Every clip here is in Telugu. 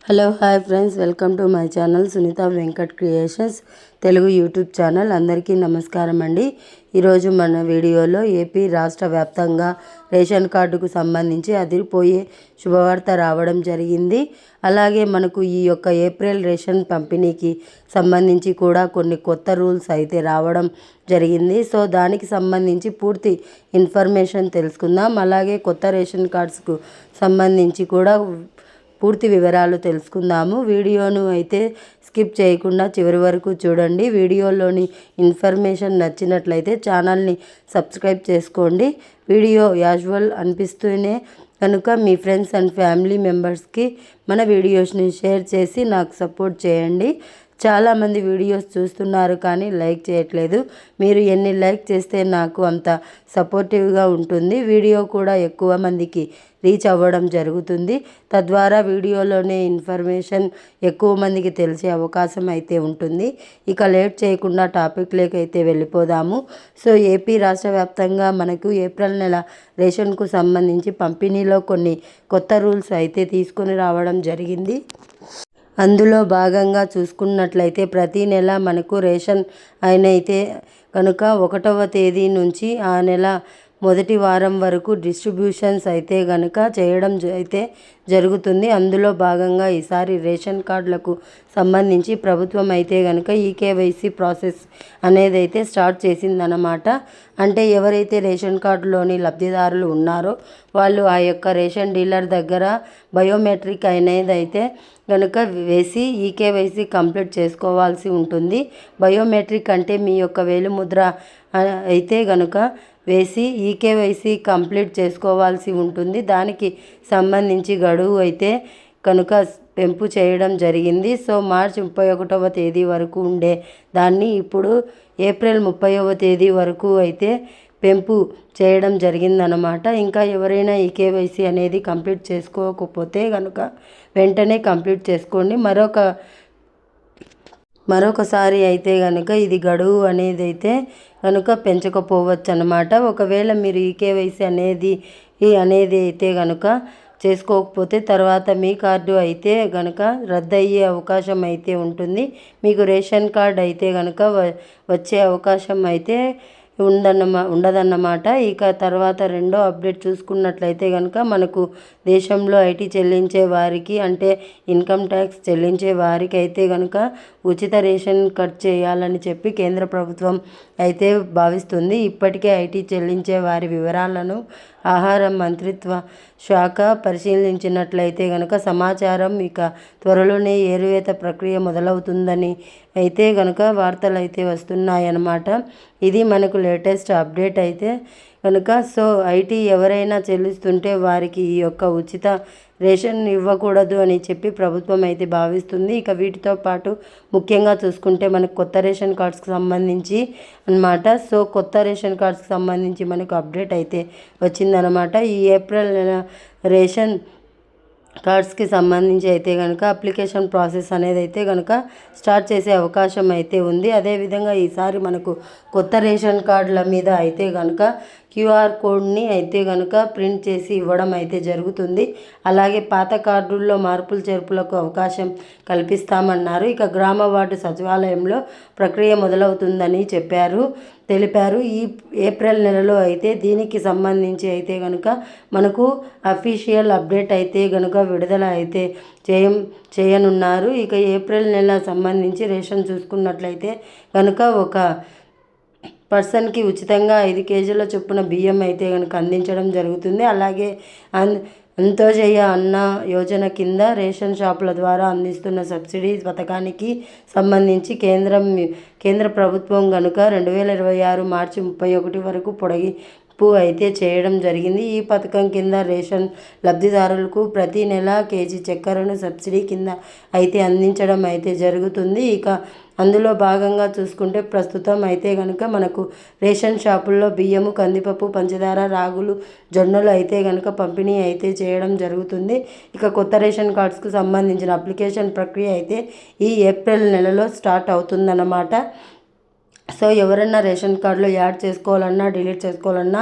Hello hi friends, welcome to my channel Sunitha Venkat creations Telugu YouTube channel. అందరికీ నమస్కారం అండి. ఈరోజు మన వీడియోలో ఏపీ రాష్ట్ర వ్యాప్తంగా రేషన్ కార్డుకు సంబంధించి అదిరిపోయే శుభవార్త రావడం జరిగింది. అలాగే మనకు ఈ యొక్క ఏప్రిల్ రేషన్ పంపిణీకి సంబంధించి కూడా కొన్ని కొత్త రూల్స్ అయితే రావడం జరిగింది. సో దానికి సంబంధించి పూర్తి ఇన్ఫర్మేషన్ తెలుసుకుందాం. అలాగే కొత్త రేషన్ కార్డ్స్కు సంబంధించి కూడా పూర్తి వివరాలు తెలుసుకుందాము. వీడియోను అయితే స్కిప్ చేయకుండా చివరి వరకు చూడండి. వీడియోలోని ఇన్ఫర్మేషన్ నచ్చినట్లయితే ఛానల్ని సబ్స్క్రైబ్ చేసుకోండి. వీడియో యాజువల్ అనిపిస్తూనే కనుక మీ ఫ్రెండ్స్ అండ్ ఫ్యామిలీ మెంబర్స్కి మన వీడియోస్ని షేర్ చేసి నాకు సపోర్ట్ చేయండి. చాలామంది వీడియోస్ చూస్తున్నారు కానీ లైక్ చేయట్లేదు. మీరు ఎన్ని లైక్ చేస్తే నాకు అంత సపోర్టివ్గా ఉంటుంది. వీడియో కూడా ఎక్కువ మందికి రీచ్ అవ్వడం జరుగుతుంది. తద్వారా వీడియోలోనే ఇన్ఫర్మేషన్ ఎక్కువ మందికి తెలిసే అవకాశం అయితే ఉంటుంది. ఇక లేట్ చేయకుండా టాపిక్లోకి అయితే వెళ్ళిపోదాము. సో ఏపీ రాష్ట్ర వ్యాప్తంగా మనకు ఏప్రిల్ నెల రేషన్కు సంబంధించి పంపిణీలో కొన్ని కొత్త రూల్స్ అయితే తీసుకొని రావడం జరిగింది. అందులో భాగంగా చూసుకున్నట్లయితే ప్రతి నెల మనకు రేషన్ అయితే కనుక 1వ తేదీ నుంచి ఆ నెల మొదటి వారం వరకు డిస్ట్రిబ్యూషన్స్ అయితే కనుక చేయడం అయితే జరుగుతుంది. అందులో భాగంగా ఈసారి రేషన్ కార్డులకు సంబంధించి ప్రభుత్వం అయితే కనుక ఈకేవైసీ ప్రాసెస్ అనేది అయితే స్టార్ట్ చేసిందనమాట. అంటే ఎవరైతే రేషన్ కార్డులోని లబ్ధిదారులు ఉన్నారో వాళ్ళు ఆ యొక్క రేషన్ డీలర్ దగ్గర బయోమెట్రిక్ అనేది అయితే కనుక వేసి ఈకేవైసీ కంప్లీట్ చేసుకోవాల్సి ఉంటుంది. బయోమెట్రిక్ అంటే మీ యొక్క వేలిముద్ర అయితే కనుక వేసి ఈకేవైసీ కంప్లీట్ చేసుకోవాల్సి ఉంటుంది. దానికి సంబంధించి గడువు అయితే కనుక పెంపు చేయడం జరిగింది. సో మార్చి 31వ తేదీ వరకు ఉండే దాన్ని ఇప్పుడు ఏప్రిల్ 30వ తేదీ వరకు అయితే పెంపు చేయడం జరిగిందనమాట. ఇంకా ఎవరైనా ఈకేవైసీ అనేది కంప్లీట్ చేసుకోకపోతే కనుక వెంటనే కంప్లీట్ చేసుకోండి. మరొకసారి అయితే కనుక ఇది గడువు అనేది అయితే కనుక పెంచకపోవచ్చు అన్నమాట. ఒకవేళ మీరు ఈకేవైసీ అనేది అయితే కనుక చేసుకోకపోతే తర్వాత మీ కార్డు అయితే కనుక రద్దయ్యే అవకాశం అయితే ఉంటుంది. మీకు రేషన్ కార్డు అయితే కనుక వచ్చే అవకాశం అయితే ఉండదన్నమాట. ఇక తర్వాత రెండో అప్డేట్ చూసుకున్నట్లయితే కనుక మనకు దేశంలో ఐటీ చెల్లించే వారికి అంటే ఇన్కమ్ ట్యాక్స్ చెల్లించే వారికి అయితే కనుక ఉచిత రేషన్ కట్ చేయాలని చెప్పి కేంద్ర ప్రభుత్వం అయితే భావిస్తుంది. ఇప్పటికే ఐటీ చెల్లించే వారి వివరాలను ఆహార మంత్రిత్వ శాఖ పరిశీలించినట్లయితే కనుక సమాచారం ఇక త్వరలోనే ఏరువేత ప్రక్రియ మొదలవుతుందని అయితే కనుక వార్తలు అయితే వస్తున్నాయన్నమాట. ఇది మనకు లేటెస్ట్ అప్డేట్ అయితే కనుక. సో ఐటీ ఎవరైనా చెల్లిస్తుంటే వారికి ఈ యొక్క ఉచిత రేషన్ ఇవ్వకూడదు అని చెప్పి ప్రభుత్వం అయితే భావిస్తుంది. ఇక వీటితో పాటు ముఖ్యంగా చూసుకుంటే మనకు కొత్త రేషన్ కార్డ్స్కి సంబంధించి అన్నమాట. సో కొత్త రేషన్ కార్డ్స్కి సంబంధించి మనకు అప్డేట్ అయితే వచ్చిందనమాట. ఈ ఏప్రిల్ నెల రేషన్ కార్డ్స్కి సంబంధించి అయితే కనుక అప్లికేషన్ ప్రాసెస్ అనేది అయితే కనుక స్టార్ట్ చేసే అవకాశం అయితే ఉంది. అదేవిధంగా ఈసారి మనకు కొత్త రేషన్ కార్డుల మీద అయితే కనుక క్యూఆర్ కోడ్ని అయితే కనుక ప్రింట్ చేసి ఇవ్వడం అయితే జరుగుతుంది. అలాగే పాత కార్డుల్లో మార్పులు చేర్పులకు అవకాశం కల్పిస్తామన్నారు. ఇక గ్రామ వార్డు సచివాలయంలో ప్రక్రియ మొదలవుతుందని తెలిపారు. ఈ ఏప్రిల్ నెలలో అయితే దీనికి సంబంధించి అయితే కనుక మనకు అఫీషియల్ అప్డేట్ అయితే కనుక విడుదల అయితే చేయనున్నారు. ఇక ఏప్రిల్ నెల సంబంధించి రేషన్ చూసుకున్నట్లయితే కనుక ఒక పర్సన్కి ఉచితంగా 5 కేజీల చొప్పున బియ్యం అయితే కనుక అందించడం జరుగుతుంది. అలాగే అంత్యోదయ అన్న యోజన కింద రేషన్ షాపుల ద్వారా అందిస్తున్న సబ్సిడీ పథకానికి సంబంధించి కేంద్ర ప్రభుత్వం కనుక 2026 మార్చి 31 వరకు పొడిగింపు అయితే చేయడం జరిగింది. ఈ పథకం కింద రేషన్ లబ్ధిదారులకు ప్రతి నెల కేజీ చక్కెరను సబ్సిడీ కింద అయితే అందించడం అయితే జరుగుతుంది. ఇక అందులో భాగంగా చూసుకుంటే ప్రస్తుతం అయితే కనుక మనకు రేషన్ షాపుల్లో బియ్యము, కందిపప్పు, పంచదార, రాగులు, జొన్నలు అయితే కనుక పంపిణీ అయితే చేయడం జరుగుతుంది. ఇక కొత్త రేషన్ కార్డ్స్కు సంబంధించిన అప్లికేషన్ ప్రక్రియ అయితే ఈ ఏప్రిల్ నెలలో స్టార్ట్ అవుతుందన్నమాట. సో ఎవరైనా రేషన్ కార్డులో యాడ్ చేసుకోవాలన్నా డిలీట్ చేసుకోవాలన్నా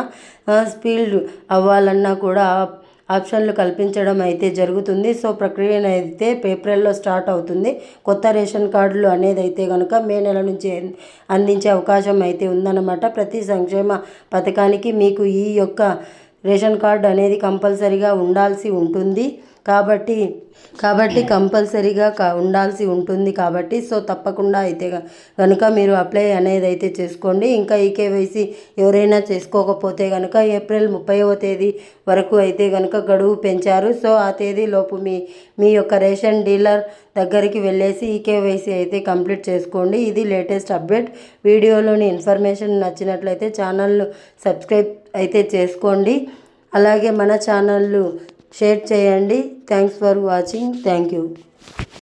స్పీడ్ అవ్వాలన్నా కూడా ఆప్షన్లు కల్పించడం అయితే జరుగుతుంది. సో ప్రక్రియ అయితే ఏప్రిల్లో స్టార్ట్ అవుతుంది. కొత్త రేషన్ కార్డులు అనేది అయితే కనుక మే నెల నుంచి అందించే అవకాశం అయితే ఉందన్నమాట. ప్రతి సంక్షేమ పథకానికి మీకు ఈ యొక్క రేషన్ కార్డు అనేది కంపల్సరీగా ఉండాల్సి ఉంటుంది. కాబట్టి కంపల్సరీగా ఉండాల్సి ఉంటుంది కాబట్టి సో తప్పకుండా అయితే కనుక మీరు అప్లై అనేది అయితే చేసుకోండి. ఇంకా ఈ కేవైసీ ఎవరైనా చేసుకోకపోతే కనుక ఏప్రిల్ 30వ తేదీ వరకు అయితే కనుక గడువు పెంచారు. సో ఆ తేదీలోపు మీ యొక్క రేషన్ డీలర్ దగ్గరికి వెళ్ళేసి ఈ కేవైసీ అయితే కంప్లీట్ చేసుకోండి. ఇది లేటెస్ట్ అప్డేట్. వీడియోలోని ఇన్ఫర్మేషన్ నచ్చినట్లయితే ఛానల్ను సబ్స్క్రైబ్ అయితే చేసుకోండి. అలాగే మన ఛానల్ను షేర్ చేయండి. Thanks for watching. Thank you.